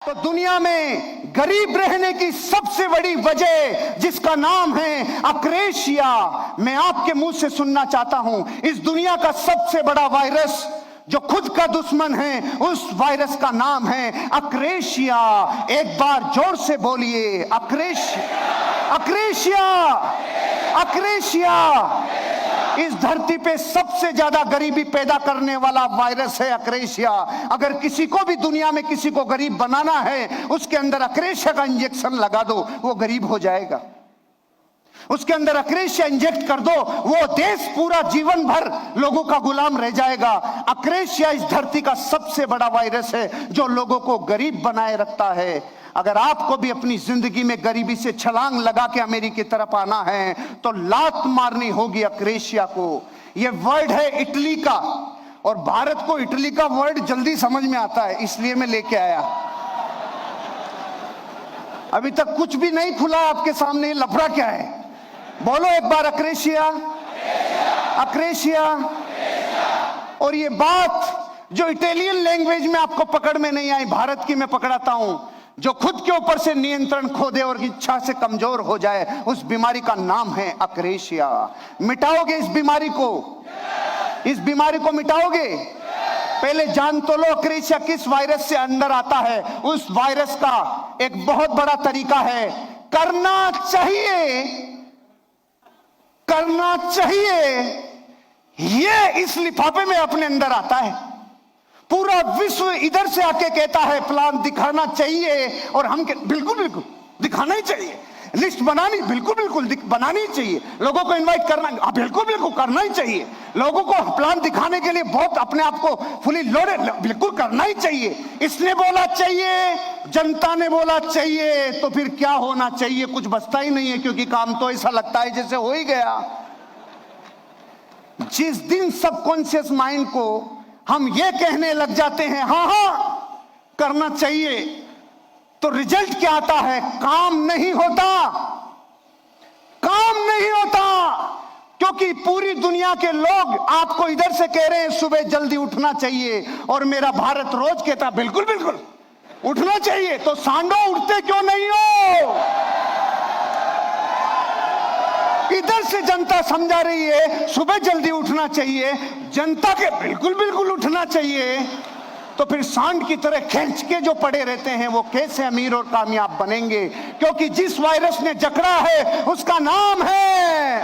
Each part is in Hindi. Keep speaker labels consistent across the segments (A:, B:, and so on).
A: तो दुनिया में गरीब रहने की सबसे बड़ी वजह जिसका नाम है अक्रेशिया, मैं आपके मुंह से सुनना चाहता हूं। इस दुनिया का सबसे बड़ा वायरस जो खुद का दुश्मन है, उस वायरस का नाम है अक्रेशिया। एक बार जोर से बोलिए, अक्रेशिया, अक्रेशिया, अक्रेशिया। इस धरती पे सबसे ज्यादा गरीबी पैदा करने वाला वायरस है अक्रेशिया। अगर किसी को भी दुनिया में किसी को गरीब बनाना है, उसके अंदर अक्रेशिया का इंजेक्शन लगा दो, वो गरीब हो जाएगा। उसके अंदर अक्रेशिया इंजेक्ट कर दो, वो देश पूरा जीवन भर लोगों का गुलाम रह जाएगा। अक्रेशिया इस धरती का सबसे बड़ा वायरस है जो लोगों को गरीब बनाए रखता है। अगर आपको भी अपनी जिंदगी में गरीबी से छलांग लगा के अमेरिका की तरफ आना है तो लात मारनी होगी अक्रेशिया को। यह वर्ड है इटली का, और भारत को इटली का वर्ड जल्दी समझ में आता है, इसलिए मैं लेके आया। अभी तक कुछ भी नहीं खुला आपके सामने, लफड़ा क्या है? बोलो एक बार, अक्रेशिया, अक्रेशिया। और ये बात जो इटालियन लैंग्वेज में आपको पकड़ में नहीं आई, भारत की मैं पकड़ाता हूं। जो खुद के ऊपर से नियंत्रण खो दे और इच्छा से कमजोर हो जाए, उस बीमारी का नाम है अक्रेशिया। मिटाओगे इस बीमारी को? इस बीमारी को मिटाओगे? पहले जान तो लो अक्रेशिया किस वायरस से अंदर आता है। उस वायरस का एक बहुत बड़ा तरीका है, करना चाहिए, करना चाहिए। ये इस लिफाफे में अपने अंदर आता है। पूरा विश्व इधर से आके कहता है प्लान दिखाना चाहिए, और हम बिल्कुल बिल्कुल दिखाना ही चाहिए। लिस्ट बनानी बिल्कुल बिल्कुल बनानी चाहिए। लोगों को इनवाइट करना बिल्कुल बिल्कुल करना ही चाहिए। लोगों को प्लान दिखाने के लिए बहुत अपने आप को फुली लोडेड बिल्कुल करना ही चाहिए। इसने बोला चाहिए, जनता ने बोला चाहिए, तो फिर क्या होना चाहिए? कुछ बचता ही नहीं है, क्योंकि काम तो ऐसा लगता है जैसे हो ही गया। जिस दिन सबकॉन्शियस माइंड को हम ये कहने लग जाते हैं हाँ हाँ करना चाहिए, तो रिजल्ट क्या आता है? काम नहीं होता, काम नहीं होता। क्योंकि पूरी दुनिया के लोग आपको इधर से कह रहे हैं सुबह जल्दी उठना चाहिए, और मेरा भारत रोज कहता बिल्कुल बिल्कुल उठना चाहिए। तो सांडो उठते क्यों नहीं हो? इधर से जनता समझा रही है सुबह जल्दी उठना चाहिए, जनता के बिल्कुल बिल्कुल उठना चाहिए। तो फिर सांड की तरह खींच के जो पड़े रहते हैं वो कैसे अमीर और कामयाब बनेंगे? क्योंकि जिस वायरस ने जकड़ा है उसका नाम है,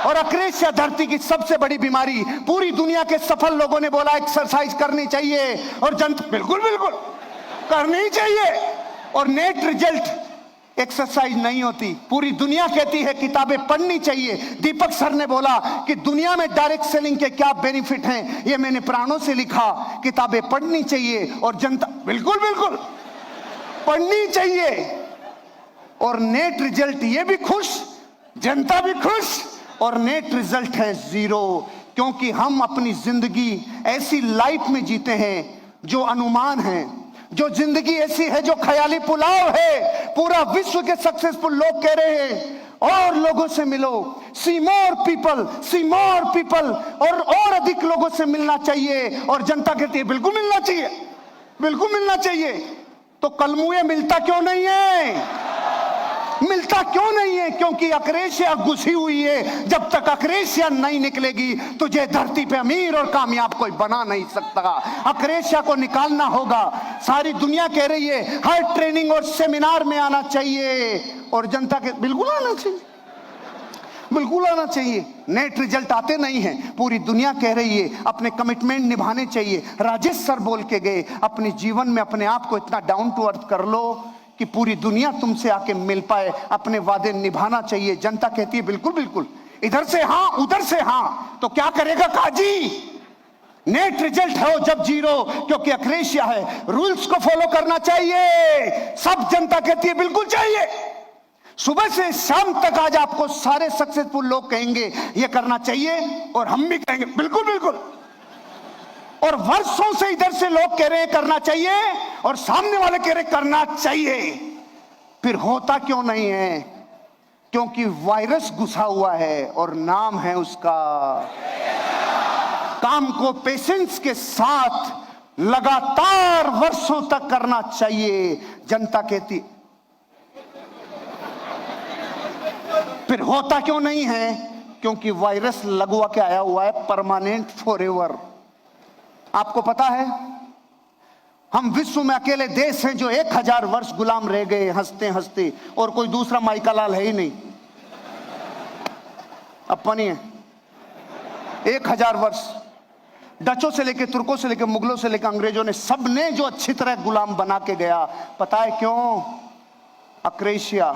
A: और अक्रेशिया धरती की सबसे बड़ी बीमारी। पूरी दुनिया के सफल लोगों ने बोला एक्सरसाइज करनी चाहिए, और जनता बिल्कुल बिल्कुल करनी चाहिए, और नेट रिजल्ट एक्सरसाइज नहीं होती। पूरी दुनिया कहती है किताबें पढ़नी चाहिए। दीपक सर ने बोला कि दुनिया में डायरेक्ट सेलिंग के क्या बेनिफिट हैं, ये मैंने प्राणों से लिखा। किताबें पढ़नी चाहिए, और जनता बिल्कुल बिल्कुल पढ़नी चाहिए। और नेट रिजल्ट, ये भी खुश, जनता भी खुश, और नेट रिजल्ट है जीरो। क्योंकि हम अपनी जिंदगी ऐसी लाइफ में जीते हैं जो अनुमान है, जो जिंदगी ऐसी है जो ख्याली पुलाव है। पूरा विश्व के सक्सेसफुल लोग कह रहे हैं और लोगों से मिलो, सी मोर पीपल, सी मोर पीपल, और अधिक लोगों से मिलना चाहिए। और जनता कहती है बिल्कुल मिलना चाहिए, बिल्कुल मिलना चाहिए। तो कलमुए मिलता क्यों नहीं है? मिलता क्यों नहीं है? क्योंकि अक्रेशिया घुसी हुई है। जब तक अक्रेशिया नहीं निकलेगी तुझे धरती पे अमीर और कामयाब कोई बना नहीं सकता। अक्रेशिया को निकालना होगा। सारी दुनिया कह रही है हर ट्रेनिंग और सेमिनार में आना चाहिए, और जनता के बिल्कुल आना चाहिए, बिल्कुल आना चाहिए। नेट रिजल्ट आते नहीं हैं। पूरी दुनिया कह रही है अपने कमिटमेंट निभाने चाहिए। राजेश सर बोल के गए अपने जीवन में अपने आप को इतना डाउन टू अर्थ कर लो कि पूरी दुनिया तुमसे आके मिल पाए। अपने वादे निभाना चाहिए। जनता कहती है बिल्कुल बिल्कुल, इधर से हाँ उधर से हाँ, तो क्या करेगा काजी? नेट रिजल्ट हो जब जीरो, क्योंकि अक्रेशिया है। रूल्स को फॉलो करना चाहिए, सब जनता कहती है बिल्कुल चाहिए। सुबह से शाम तक आज आपको सारे सक्सेसफुल लोग कहेंगे ये करना चाहिए, और हम भी कहेंगे बिल्कुल बिल्कुल। और वर्षों से इधर से लोग कह रहे हैं करना चाहिए, और सामने वाले कह रहे करना चाहिए। फिर होता क्यों नहीं है? क्योंकि वायरस घुसा हुआ है, और नाम है उसका। काम को पेशेंस के साथ लगातार वर्षों तक करना चाहिए। जनता कहती फिर होता क्यों नहीं है? क्योंकि वायरस लगवा के आया हुआ है, परमानेंट फॉरएवर। आपको पता है हम विश्व में अकेले देश हैं जो 1000 वर्ष गुलाम रह गए हंसते हंसते, और कोई दूसरा माइकालाल है ही नहीं। अपनी है 1000 वर्ष। डचों से लेके, तुर्कों से लेके, मुगलों से लेके अंग्रेजों ने, सबने जो अच्छी तरह गुलाम बना के गया। पता है क्यों? अक्रेशिया।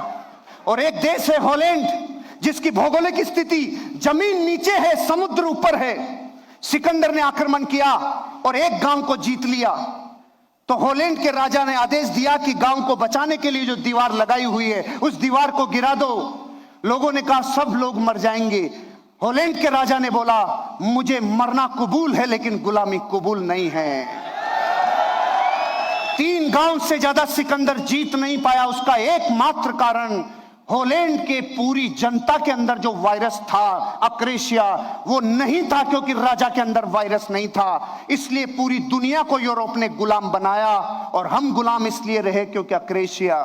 A: और एक देश है हॉलैंड, जिसकी भौगोलिक स्थिति जमीन नीचे है, समुद्र ऊपर है। सिकंदर ने आक्रमण किया और एक गांव को जीत लिया, तो हॉलैंड के राजा ने आदेश दिया कि गांव को बचाने के लिए जो दीवार लगाई हुई है उस दीवार को गिरा दो। लोगों ने कहा सब लोग मर जाएंगे। हॉलैंड के राजा ने बोला मुझे मरना कबूल है लेकिन गुलामी कबूल नहीं है। 3 गांव से ज्यादा सिकंदर जीत नहीं पाया। उसका एकमात्र कारण हॉलैंड के पूरी जनता के अंदर जो वायरस था अक्रेशिया, वो नहीं था क्योंकि राजा के अंदर वायरस नहीं था। इसलिए पूरी दुनिया को यूरोप ने गुलाम बनाया और हम गुलाम इसलिए रहे क्योंकि अक्रेशिया।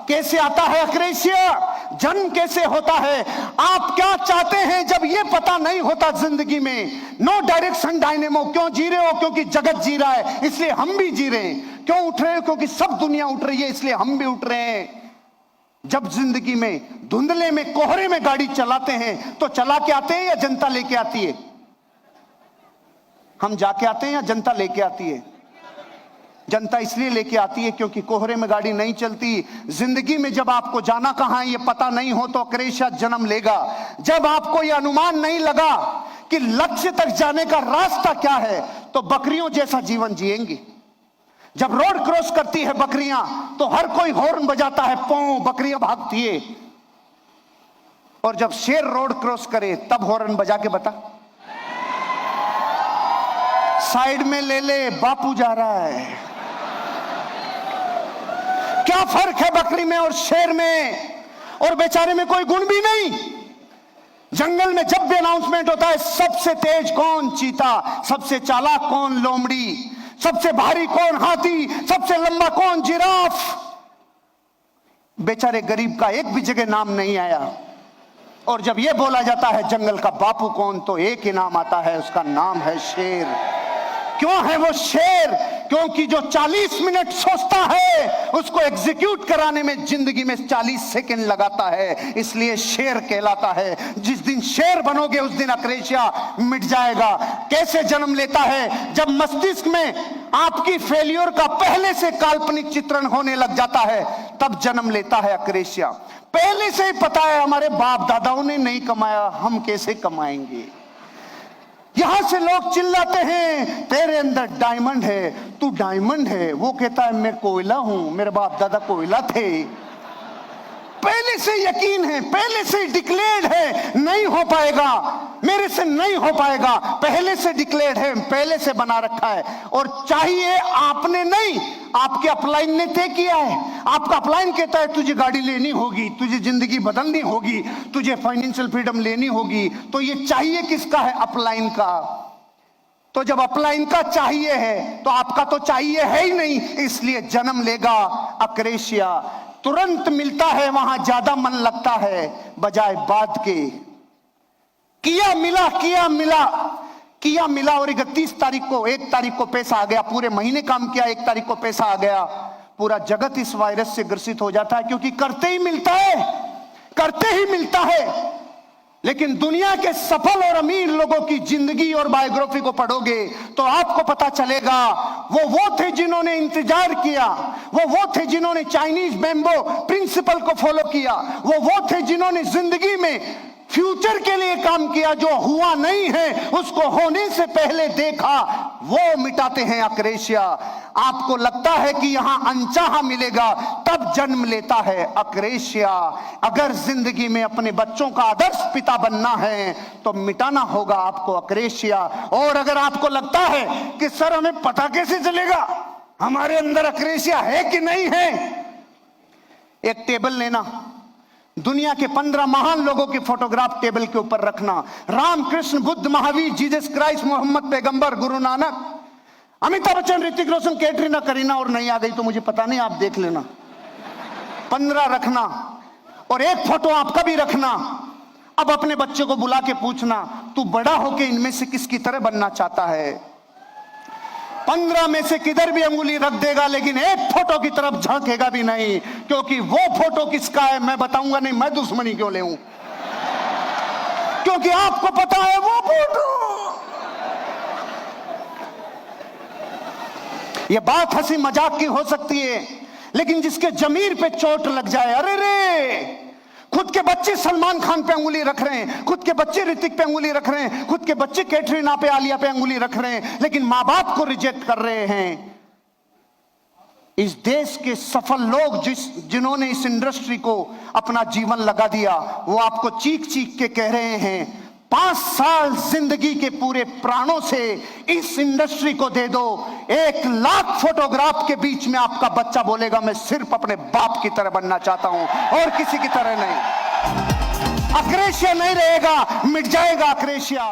A: कैसे आता है अक्रेशिया? जन्म कैसे होता है? आप क्या चाहते हैं जब ये पता नहीं होता जिंदगी में? No direction dynamo. क्यों जी रहे हो? क्योंकि जगत जी रहा है इसलिए हम भी जी रहे हैं। क्यों उठ रहे हो? क्योंकि सब दुनिया उठ रही है इसलिए हम भी उठ रहे हैं। जब जिंदगी में धुंधले में कोहरे में गाड़ी चलाते हैं तो चला के आते हैं या जनता लेके आती है? हम जाके आते हैं या जनता लेके आती है? जनता इसलिए लेके आती है क्योंकि कोहरे में गाड़ी नहीं चलती। जिंदगी में जब आपको जाना कहां है ये पता नहीं हो तो अक्रेशिया जन्म लेगा। जब आपको ये अनुमान नहीं लगा कि लक्ष्य तक जाने का रास्ता क्या है तो बकरियों जैसा जीवन जिएंगे। जब रोड क्रॉस करती है बकरियां तो हर कोई हॉर्न बजाता है, पौ बकरियां भागती है। और जब शेर रोड क्रॉस करे तब हॉर्न बजा के बता, साइड में ले ले बापू जा रहा है। क्या फर्क है बकरी में और शेर में? और बेचारे में कोई गुण भी नहीं। जंगल में जब भी अनाउंसमेंट होता है सबसे तेज कौन? चीता। सबसे चालाक कौन? लोमड़ी। सबसे भारी कौन? हाथी। सबसे लंबा कौन? जिराफ। बेचारे गरीब का एक भी जगह नाम नहीं आया। और जब यह बोला जाता है जंगल का बापू कौन तो एक ही नाम आता है, उसका नाम है शेर। क्यों है वो शेर? क्योंकि जो 40 मिनट सोचता है उसको एग्जीक्यूट कराने में जिंदगी में 40 सेकंड लगाता है, इसलिए शेर कहलाता है। जिस दिन शेर बनोगे उस दिन अक्रेशिया मिट जाएगा। कैसे जन्म लेता है? जब मस्तिष्क में आपकी फेल्योर का पहले से काल्पनिक चित्रण होने लग जाता है तब जन्म लेता है अक्रेशिया। पहले से ही पता है हमारे बाप दादाओं ने नहीं कमाया, हम कैसे कमाएंगे? यहां से लोग चिल्लाते हैं तेरे अंदर डायमंड है, तू डायमंड है। वो कहता है मैं कोयला हूं, मेरे बाप दादा कोयला थे। पहले से यकीन है, पहले से डिक्लेयर्ड है नहीं हो पाएगा, मेरे से नहीं हो पाएगा। पहले से डिक्लेयर्ड है, पहले से बना रखा है। और चाहिए आपने नहीं, आपके अपलाइन ने तय किया है। आपका अपलाइन कहता है तुझे गाड़ी लेनी होगी, तुझे जिंदगी बदलनी होगी, तुझे फाइनेंशियल फ्रीडम लेनी होगी। तो ये चाहिए किसका है? अपलाइन का। तो जब अपलाइन का चाहिए है तो आपका तो चाहिए है ही नहीं, इसलिए जन्म लेगा अक्रेशिया। तुरंत मिलता है वहां ज्यादा मन लगता है बजाय बाद के। किया मिला, किया मिला, किया मिला। और 31 तारीख को, 1 तारीख को पैसा आ गया। पूरे महीने काम किया, 1 तारीख को पैसा आ गया। पूरा जगत इस वायरस से ग्रसित हो जाता है क्योंकि करते ही मिलता है, करते ही मिलता है। लेकिन दुनिया के सफल और अमीर लोगों की जिंदगी और बायोग्राफी को पढ़ोगे तो आपको पता चलेगा वो थे जिन्होंने इंतजार किया, वो थे जिन्होंने चाइनीज बैम्बो प्रिंसिपल को फॉलो किया, वो थे जिन्होंने जिंदगी में फ्यूचर के लिए काम किया। जो हुआ नहीं है उसको होने से पहले देखा, वो मिटाते हैं अक्रेशिया। आपको लगता है कि यहां अनचाहा मिलेगा तब जन्म लेता है अक्रेशिया। अगर जिंदगी में अपने बच्चों का आदर्श पिता बनना है तो मिटाना होगा आपको अक्रेशिया। और अगर आपको लगता है कि सर हमें पता कैसे चलेगा हमारे अंदर अक्रेशिया है कि नहीं है, एक टेबल लेना, दुनिया के 15 महान लोगों की फोटोग्राफ टेबल के ऊपर रखना। राम, कृष्ण, बुद्ध, महावीर, जीसस क्राइस्ट, मोहम्मद पैगंबर, गुरु नानक, अमिताभ बच्चन, ऋतिक रोशन, कैटरीना, करीना और नहीं आ गई तो मुझे पता नहीं, आप देख लेना। 15 रखना और एक फोटो आपका भी रखना। अब अपने बच्चे को बुला के पूछना, तू बड़ा होके इनमें से किसकी तरह बनना चाहता है? 15 में से किधर भी अंगुली रख देगा, लेकिन एक फोटो की तरफ झांकेगा भी नहीं, क्योंकि वो फोटो किसका है मैं बताऊंगा नहीं। मैं दुश्मनी क्यों ले, क्योंकि आपको पता है वो फोटो। ये बात हंसी मजाक की हो सकती है, लेकिन जिसके जमीर पे चोट लग जाए, अरे रे, खुद के बच्चे सलमान खान पे अंगुली रख रहे हैं, खुद के बच्चे ऋतिक पे अंगुली रख रहे हैं, खुद के बच्चे कैटरीना पे, आलिया पे अंगुली रख रहे हैं, लेकिन मां बाप को रिजेक्ट कर रहे हैं। इस देश के सफल लोग जिन्होंने इस इंडस्ट्री को अपना जीवन लगा दिया, वो आपको चीख चीख के कह रहे हैं 5 साल जिंदगी के पूरे प्राणों से इस इंडस्ट्री को दे दो, 1 लाख फोटोग्राफ के बीच में आपका बच्चा बोलेगा मैं सिर्फ अपने बाप की तरह बनना चाहता हूं और किसी की तरह नहीं। अक्रेशिया नहीं रहेगा, मिट जाएगा अक्रेशिया।